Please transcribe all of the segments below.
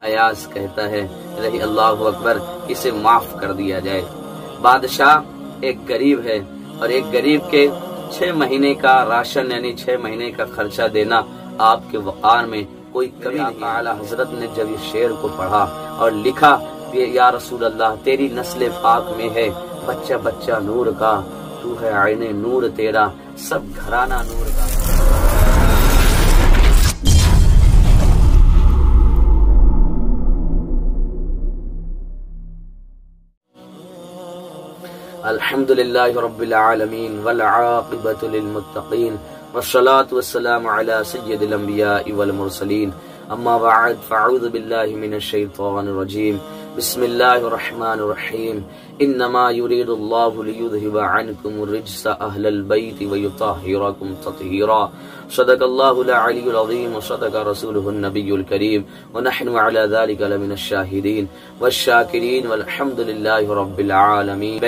ایاز کہتا ہے رہی اللہ اکبر، اسے معاف کر دیا جائے۔ بادشاہ ایک غریب ہے اور ایک غریب کے 6 مہینے کا راشن یعنی 6 مہینے کا خرچہ دینا آپ کے وقار میں کوئی کمی نہیں۔ اعلی حضرت نے جب یہ شعر کو پڑھا اور لکھا کہ یا رسول اللہ تیری نسل پاک میں ہے بچہ بچہ نور کا، تو ہے عین نور تیرا سب گھرانہ نور کا۔ الحمد للہ رب العالمین والعاقبۃ للمتقین والصلاة والسلام علی سید الانبیاء والمرسلین، اما بعد فاعوذ باللہ من الشیطان الرجیم، بسم اللہ الرحمن الرحیم، انما یرید اللہ لیذہب عنکم الرجس اہل البیت ویطہرکم تطہیرا، صدق اللہ العلی العظیم وصدق رسولہ النبی الکریم، ونحن علی ذلک لمن الشاہدین والشاکرین والحمد للہ رب العالمین۔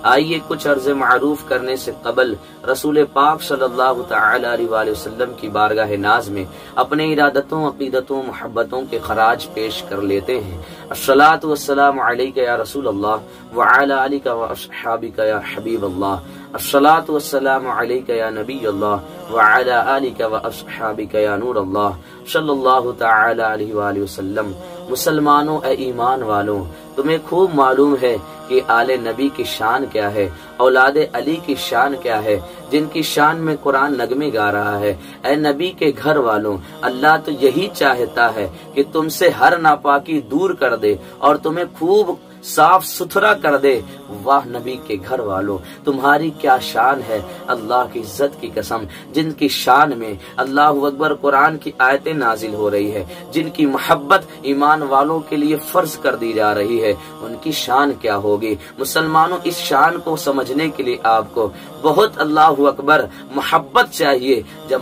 آئیے کچھ عرض معروف کرنے سے قبل رسول پاک صلی اللہ تعالی علیہ وآلہ وسلم کی بارگاہ ناز میں اپنے ارادتوں، عقیدتوں، محبتوں کے خراج پیش کر لیتے ہیں۔ الصلاۃ والسلام علیک یا رسول اللہ وعلی آلک واصحابک یا حبیب اللہ، الصلاۃ والسلام علیک یا نبی اللہ وعلی آلک واصحابک یا نور اللہ، صلی اللہ تعالی علیہ وآلہ وسلم۔ مسلمانوں، اے ایمان والوں، تمہیں خوب معلوم ہے کہ آل نبی کی شان کیا ہے، اولاد علی کی شان کیا ہے، جن کی شان میں قرآن نغمے گا رہا ہے۔ اے نبی کے گھر والوں، اللہ تو یہی چاہتا ہے کہ تم سے ہر ناپاکی دور کر دے اور تمہیں خوب صاف ستھرا کر دے۔ واہ نبی کے گھر والوں، تمہاری کیا شان ہے، اللہ کی عزت کی قسم، جن کی شان میں اللہ اکبر قرآن کی آیتیں نازل ہو رہی ہے، جن کی محبت ایمان والوں کے لیے فرض کر دی جا رہی ہے، ان کی شان کیا ہوگی۔ مسلمانوں، اس شان کو سمجھنے کے لیے آپ کو بہت اللہ اکبر محبت چاہیے۔ جب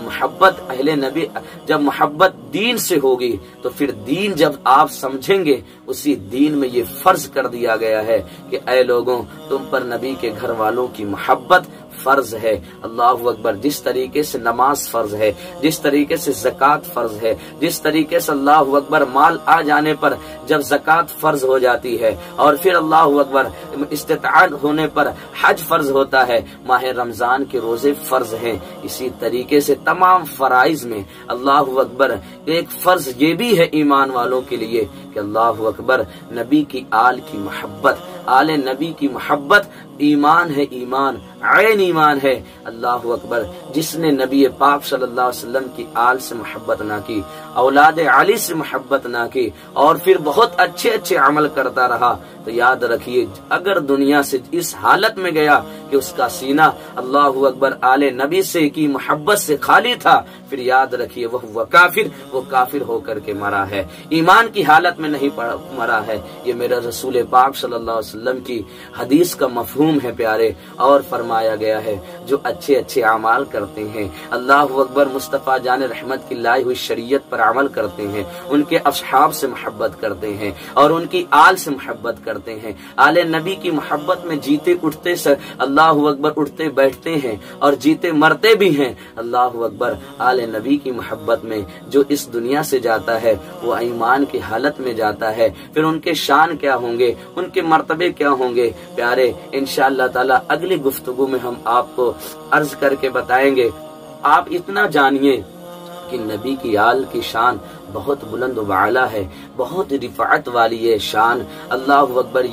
محبت دین سے ہوگی تو پھر دین جب آپ سمجھیں گے، اسی دین میں یہ فرض کر دیا گیا ہے کہ اے لوگوں، تم پر نبی کے گھر والوں کی محبت فرض ہے۔ اللہ اکبر، جس طریقے سے نماز فرض ہے، جس طریقے سے زکوٰۃ فرض ہے، جس طریقے سے اللہ اکبر مال آ جانے پر جب زکوٰۃ فرض ہو جاتی ہے اور پھر اللہ اکبر استطاعت ہونے پر حج فرض ہوتا ہے، ماہ رمضان کے روزے فرض ہیں، اسی طریقے سے تمام فرائض میں اللہ اکبر ایک فرض یہ بھی ہے ایمان والوں کے لیے کہ اللہ اکبر نبی کی آل کی محبت، آل نبی کی محبت ایمان ہے، ایمان عین ایمان ہے۔ اللہ اکبر، جس نے نبی پاک صلی اللہ علیہ وسلم کی آل سے محبت نہ کی، اولاد علی سے محبت نہ کی اور پھر بہت اچھے اچھے عمل کرتا رہا، تو یاد رکھیے اگر دنیا سے اس حالت میں گیا کہ اس کا سینہ اللہ اکبر آل نبی سے کی محبت سے خالی تھا، پھر یاد رکھیے وہ کافر ہو کر کے مرا ہے، ایمان کی حالت میں نہیں مرا ہے۔ یہ میرا رسول پاک صلی اللہ علیہ وسلم کی حدیث کا مفہوم ہے پیارے، اور فرمایا گیا ہے جو اچھے اچھے اعمال کرتے ہیں، اللہ اکبر مصطفیٰ جان رحمت کی لائی ہوئی شریعت پر عمل کرتے ہیں، ان کے اصحاب سے محبت کرتے ہیں اور ان کی آل سے محبت کرتے ہیں، آل نبی کی محبت میں جیتے اٹھتے سے اللہ اکبر اٹھتے بیٹھتے ہیں اور جیتے مرتے بھی ہیں۔ اللہ اکبر، آل نبی کی محبت میں جو اس دنیا سے جاتا ہے وہ ایمان کی حالت میں جاتا ہے، پھر ان کے شان کیا ہوں گے، ان کے مرتبے کیا ہوں گے پیارے، انشاءاللہ تعالی اگلی گفتگو میں ہم آپ کو عرض کر کے بتائیں گے۔ آپ اتنا جانیے کہ نبی کی آل کی شان بہت بلند و بالا ہے، بہت رفعت والی ہے شان۔ اللہ اکبر،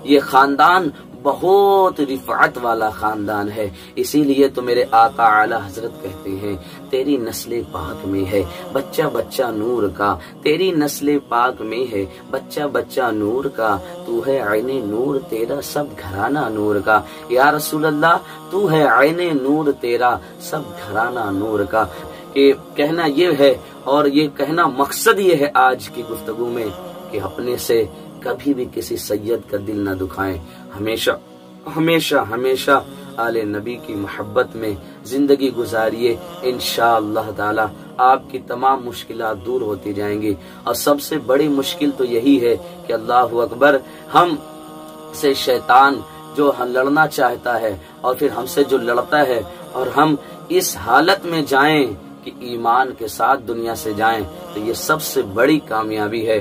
یہ خاندان بہت رفعت والا خاندان ہے، اسی لیے تو میرے آقا اعلی حضرت کہتے ہیں تیری نسل پاک میں ہے بچہ بچہ نور کا، تیری نسل پاک میں ہے بچہ بچہ نور کا، تو ہے عین نور تیرا سب گھرانہ نور کا۔ یا رسول اللہ، تو ہے عین نور تیرا سب گھرانہ نور کا۔ کہ کہنا یہ ہے اور یہ کہنا مقصد یہ ہے آج کی گفتگو میں کہ اپنے سے کبھی بھی کسی سید کا دل نہ دکھائیں، ہمیشہ ہمیشہ ہمیشہ آل نبی کی محبت میں زندگی گزاریے، انشاءاللہ تعالی آپ کی تمام مشکلات دور ہوتی جائیں گی۔ اور سب سے بڑی مشکل تو یہی ہے کہ اللہ اکبر ہم سے شیطان جو لڑنا چاہتا ہے اور پھر ہم سے جو لڑتا ہے اور ہم اس حالت میں جائیں کہ ایمان کے ساتھ دنیا سے جائیں، تو یہ سب سے بڑی کامیابی ہے۔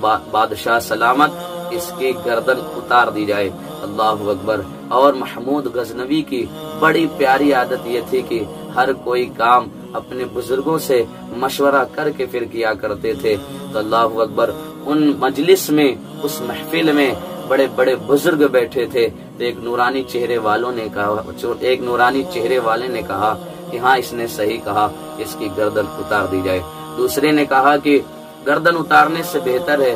بادشاہ سلامت اس کی گردن اتار دی جائے۔ اللہ اکبر۔ اور محمود غزنوی کی بڑی پیاری عادت یہ تھی کہ ہر کوئی کام اپنے بزرگوں سے مشورہ کر کے پھر کیا کرتے تھے۔ تو اللہ اکبر، ان مجلس میں، اس محفل میں بڑے بڑے بزرگ بیٹھے تھے۔ تو ایک نورانی چہرے والے نے کہا کہ ہاں اس نے صحیح کہا، اس کی گردن اتار دی جائے۔ دوسرے نے کہا کہ گردن اتارنے سے بہتر ہے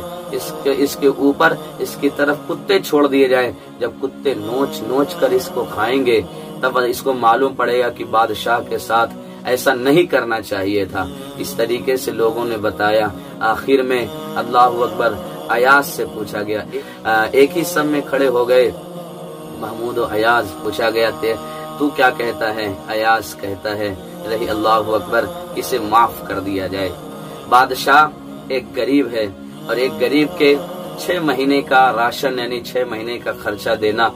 اس کے اوپر اس کی طرف کتے چھوڑ دیے جائیں، جب کتے نوچ نوچ کر اس کو کھائیں گے تب اس کو معلوم پڑے گا کہ بادشاہ کے ساتھ ایسا نہیں کرنا چاہیے تھا۔ اس طریقے سے لوگوں نے بتایا۔ آخر میں اللہ اکبر ایاز سے پوچھا گیا، ایک ہی سب میں کھڑے ہو گئے محمود و ایاز، پوچھا گیا تو کیا کہتا ہے؟ ایاز کہتا ہے رہی اللہ اکبر، اسے معاف کر دیا جائے۔ بادشاہ ایک غریب ہے اور ایک غریب کے 6 مہینے کا راشن یعنی 6 مہینے کا خرچہ دینا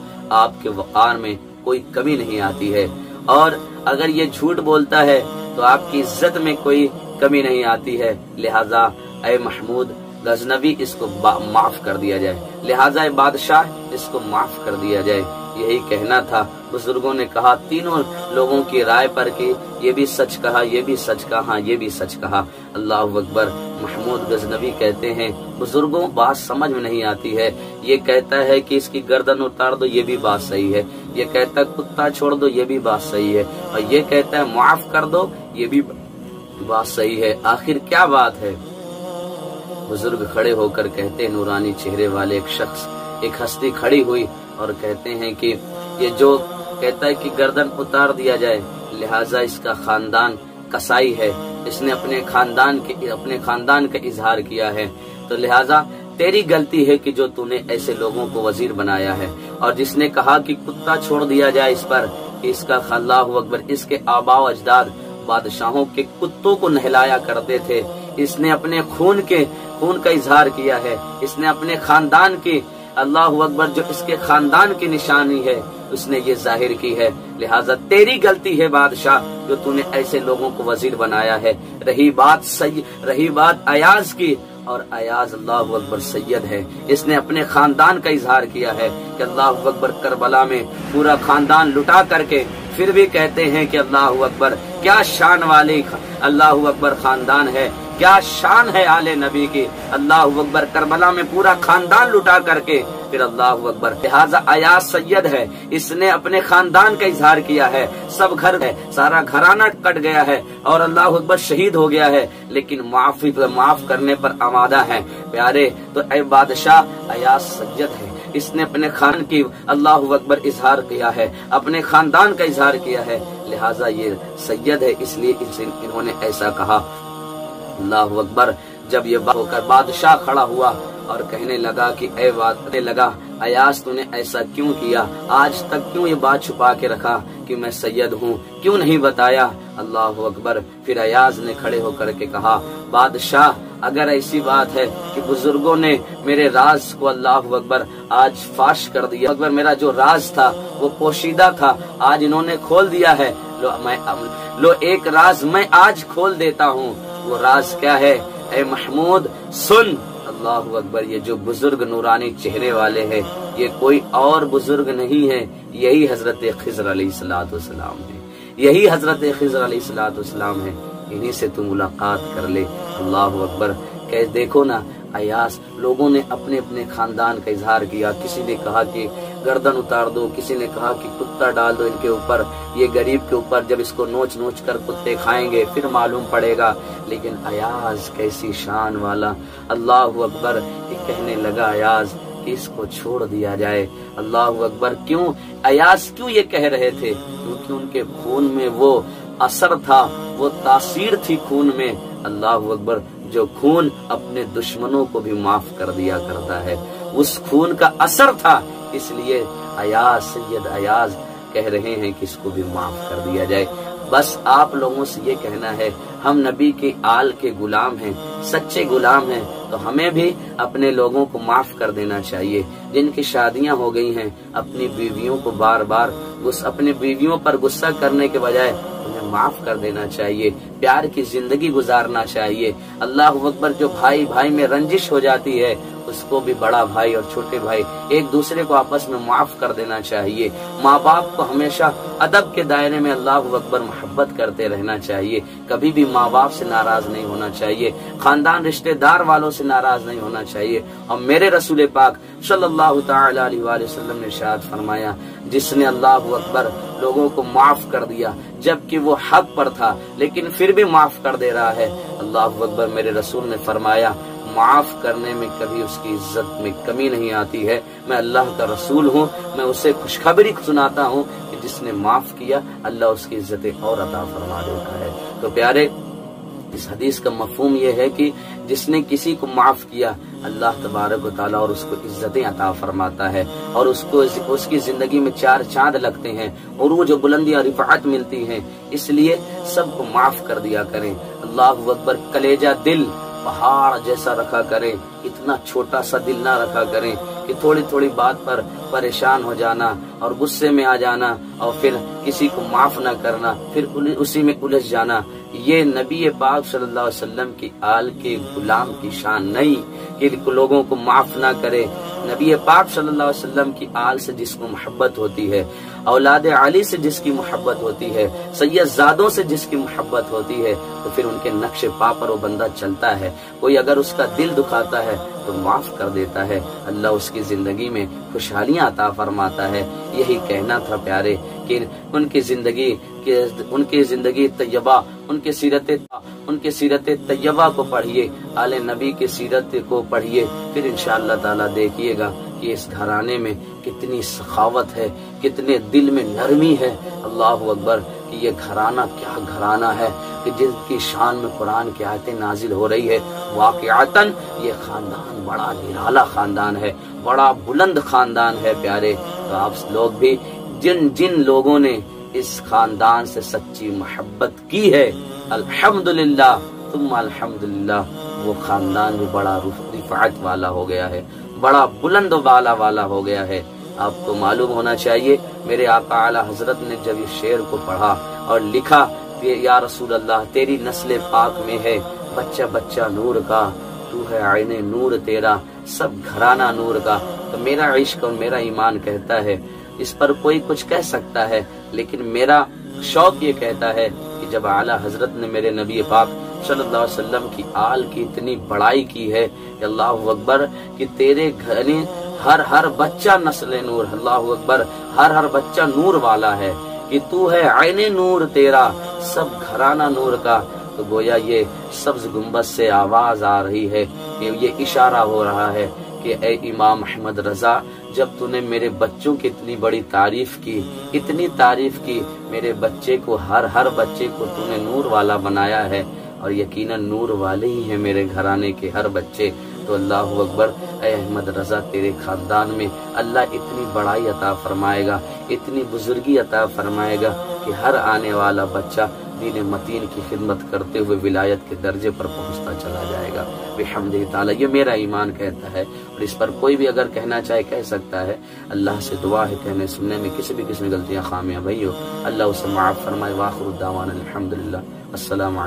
آپ کے وقار میں کوئی کمی نہیں آتی ہے، اور اگر یہ جھوٹ بولتا ہے تو آپ کی عزت میں کوئی کمی نہیں آتی ہے۔ لہذا اے محمود غزنوی اس کو معاف کر دیا جائے، لہذا اے بادشاہ اس کو معاف کر دیا جائے۔ یہی کہنا تھا۔ بزرگوں نے کہا تینوں لوگوں کی رائے پر کہ یہ بھی سچ کہا، یہ بھی سچ کہا، یہ بھی سچ کہا۔ اللہ اکبر۔ محمود غزنوی کہتے ہیں بزرگوں بات سمجھ میں نہیں آتی ہے، یہ کہتا ہے کہ اس کی گردن اتار دو، یہ بھی بات صحیح ہے، یہ کہتا ہے کتا چھوڑ دو، یہ بھی بات صحیح ہے، اور یہ کہتا ہے معاف کر دو، یہ بھی بات صحیح ہے، آخر کیا بات ہے؟ بزرگ کھڑے ہو کر کہتے ہیں، نورانی چہرے والے ایک شخص، ایک ہستی کھڑی ہوئی اور کہتے ہیں کہ یہ جو کہتا ہے کہ گردن اتار دیا جائے، لہٰذا اس کا خاندان کسائی ہے، اس نے اپنے خاندان کا اظہار کیا ہے، تو لہٰذا تیری غلطی ہے کہ جو تو نے ایسے لوگوں کو وزیر بنایا ہے۔ اور جس نے کہا کہ کتا چھوڑ دیا جائے اس پر، کہ اس کا اللہ اکبر، اس کے آباء و اجداد بادشاہوں کے کتوں کو نہلایا کرتے تھے، اس نے اپنے خون کا اظہار کیا ہے، اس نے اپنے خاندان کی، اللہ اکبر، جو اس کے خاندان کی نشانی ہے اس نے یہ ظاہر کی ہے، لہٰذا تیری غلطی ہے بادشاہ جو تو نے ایسے لوگوں کو وزیر بنایا ہے۔ رہی بات ایاز کی، اور ایاز اللہ اکبر سید ہے، اس نے اپنے خاندان کا اظہار کیا ہے کہ اللہ اکبر کربلا میں پورا خاندان لٹا کر کے پھر بھی کہتے ہیں کہ اللہ اکبر، کیا شان والی اللہ اکبر خاندان ہے، کیا شان ہے آل نبی کی، اللہ اکبر کربلا میں پورا خاندان لٹا کر کے پھر اللہ اکبر۔ لہٰذا ایاز سید ہے، اس نے اپنے خاندان کا اظہار کیا ہے، سب گھر ہے، سارا گھرانہ کٹ گیا ہے اور اللہ اکبر شہید ہو گیا ہے، لیکن معاف کرنے پر آمادہ ہے۔ پیارے، تو اے بادشاہ ایاز سید ہے، اس نے اپنے خان کی اللہ اکبر اظہار کیا ہے، اپنے خاندان کا اظہار کیا ہے، لہٰذا یہ سید ہے، اس لیے انہوں نے ایسا کہا۔ اللہ اکبر۔ جب یہ بات ہو کر بادشاہ کھڑا ہوا اور کہنے لگا کہ ایاز تو نے ایسا کیوں کیا، آج تک کیوں یہ بات چھپا کے رکھا کہ میں سید ہوں، کیوں نہیں بتایا؟ اللہ اکبر۔ پھر ایاز نے کھڑے ہو کر کے کہا، بادشاہ اگر ایسی بات ہے کہ بزرگوں نے میرے راز کو اللہ اکبر آج فاش کر دیا، اکبر میرا جو راز تھا وہ پوشیدہ تھا، آج انہوں نے کھول دیا ہے، لو ایک راز میں آج کھول دیتا ہوں۔ وہ راز کیا ہے؟ اے محمود سن، اللہ اکبر، یہ جو بزرگ نورانی چہرے والے ہیں یہ کوئی اور بزرگ نہیں ہے، یہی حضرت خضر علیہ السلام ہے، یہی حضرت خضر علیہ السلام ہے، انہی سے تو ملاقات کر لے۔ اللہ اکبر۔ کہ دیکھو نا ایاز، لوگوں نے اپنے اپنے خاندان کا اظہار کیا، کسی نے کہا کہ گردن اتار دو، کسی نے کہا کہ کتا ڈال دو ان کے اوپر، یہ غریب کے اوپر جب اس کو نوچ نوچ کر کتے کھائیں گے پھر معلوم پڑے گا، لیکن ایاز کیسی شان والا، اللہ اکبر، یہ کہنے لگا ایاز کہ اس کو چھوڑ دیا جائے۔ اللہ اکبر۔ کیوں ایاز کیوں یہ کہہ رہے تھے؟ کیونکہ ان کے خون میں وہ اثر تھا، وہ تاثیر تھی خون میں، اللہ اکبر، جو خون اپنے دشمنوں کو بھی معاف کر دیا کرتا ہے، اس خون کا اثر تھا، اس لیے ایاز سید ایاز کہہ رہے ہیں کہ اس کو بھی معاف کر دیا جائے۔ بس آپ لوگوں سے یہ کہنا ہے، ہم نبی کے آل کے غلام ہیں، سچے غلام ہیں، تو ہمیں بھی اپنے لوگوں کو معاف کر دینا چاہیے۔ جن کی شادیاں ہو گئی ہیں، اپنی بیویوں کو بار بار اپنی بیویوں پر غصہ کرنے کے بجائے انہیں معاف کر دینا چاہیے، پیار کی زندگی گزارنا چاہیے۔ اللہ اکبر، جو بھائی بھائی میں رنجش ہو جاتی ہے اس کو بھی بڑا بھائی اور چھوٹے بھائی ایک دوسرے کو آپس میں معاف کر دینا چاہیے۔ ماں باپ کو ہمیشہ ادب کے دائرے میں اللہ اکبر محبت کرتے رہنا چاہیے، کبھی بھی ماں باپ سے ناراض نہیں ہونا چاہیے، خاندان رشتہ دار والوں سے ناراض نہیں ہونا چاہیے۔ اور میرے رسول پاک صلی اللہ تعالی علیہ وآلہ وسلم نے ارشاد فرمایا، جس نے اللہ اکبر لوگوں کو معاف کر دیا جبکہ وہ حق پر تھا لیکن پھر بھی معاف کر دے رہا ہے، اللہ اکبر، میرے رسول نے فرمایا معاف کرنے میں کبھی اس کی عزت میں کمی نہیں آتی ہے۔ میں اللہ کا رسول ہوں، میں اسے خوشخبری سناتا ہوں کہ جس نے معاف کیا اللہ اس کی عزتیں اور عطا فرما دیتا ہے۔ تو پیارے، اس حدیث کا مفہوم یہ ہے کہ جس نے کسی کو معاف کیا اللہ تبارک و تعالیٰ اور اس کو عزتیں عطا فرماتا ہے، اور اس کی زندگی میں چار چاند لگتے ہیں، عروج و بلندی اور رفعت ملتی ہیں۔ اس لیے سب کو معاف کر دیا کریں۔ اللہ اکبر، کلیجہ دل پہاڑ جیسا رکھا کریں، اتنا چھوٹا سا دل نہ رکھا کریں کہ تھوڑی تھوڑی بات پر پریشان ہو جانا اور غصے میں آ جانا اور پھر کسی کو معاف نہ کرنا، پھر اسی میں الجھ جانا۔ یہ نبی پاک صلی اللہ علیہ وسلم کی آل کے غلام کی شان نہیں کہ لوگوں کو معاف نہ کرے۔ نبی پاک صلی اللہ علیہ وسلم کی آل سے جس کو محبت ہوتی ہے، اولاد علی سے جس کی محبت ہوتی ہے، سید زادوں سے جس کی محبت ہوتی ہے، تو پھر ان کے نقش پا پر وہ بندہ چلتا ہے۔ کوئی اگر اس کا دل دکھاتا ہے تو معاف کر دیتا ہے، اللہ اس کی زندگی میں خوشحالیاں عطا فرماتا ہے۔ یہی کہنا تھا پیارے کہ ان کی زندگی طیبہ، ان کے سیرت طیبہ کو پڑھیے، آل نبی کی سیرت کو پڑھیے، پھر انشاءاللہ تعالیٰ دیکھیے گا کہ اس گھرانے میں کتنی سخاوت ہے، کتنے دل میں نرمی ہے۔ اللہ اکبر، کہ یہ گھرانہ کیا گھرانہ ہے کہ جن کی شان میں قرآن کی آیتیں نازل ہو رہی ہے۔ واقعتاً یہ خاندان بڑا نرالا خاندان ہے، بڑا بلند خاندان ہے پیارے۔ تو آپ لوگ بھی جن لوگوں نے اس خاندان سے سچی محبت کی ہے، الحمدللہ ثم الحمدللہ، وہ خاندان بھی بڑا رفعت والا ہو گیا ہے، بڑا بلند و بالا والا ہو گیا ہے۔ آپ کو معلوم ہونا چاہیے، میرے آقا اعلی حضرت نے جب اس شعر کو پڑھا اور لکھا کہ یا رسول اللہ، تیری نسل پاک میں ہے بچہ بچہ نور کا، تو ہے عین نور تیرا، سب گھرانہ نور کا۔ تو میرا عشق اور میرا ایمان کہتا ہے، اس پر کوئی کچھ کہہ سکتا ہے، لیکن میرا شوق یہ کہتا ہے کہ جب اعلی حضرت نے میرے نبی پاک صلی اللہ علیہ وسلم کی آل کی اتنی بڑائی کی ہے کہ اللہ اکبر، کہ تیرے گھر ہر بچہ نسل نور، اللہ اکبر، ہر بچہ نور والا ہے، کہ تو ہے عین نور تیرا، سب گھرانہ نور کا۔ تو گویا یہ سبز گنبد سے آواز آ رہی ہے کہ یہ اشارہ ہو رہا ہے کہ اے امام احمد رضا، جب تو نے میرے بچوں کی اتنی بڑی تعریف کی، اتنی تعریف کی، میرے بچے کو ہر بچے کو تو نے نور والا بنایا ہے، اور یقیناً نور والے ہی ہیں میرے گھرانے کے ہر بچے۔ تو اللہ اکبر، اے احمد رضا، تیرے خاندان میں اللہ اتنی بڑائی عطا فرمائے گا، اتنی بزرگی عطا فرمائے گا کہ ہر آنے والا بچہ دین متین کی خدمت کرتے ہوئے ولایت کے درجے پر پہنچتا چلا جائے گا بحمدہ تعالی۔ یہ میرا ایمان کہتا ہے، اور اس پر کوئی بھی اگر کہنا چاہے کہہ سکتا ہے۔ اللہ سے دعا ہے کہنے سننے میں کسی بھی قسم کی غلطیاں خامیاں بھائی ہو، اللہ اسے معاف فرمائے۔ واخر الدعوانا الحمدللہ، السلام علیکم۔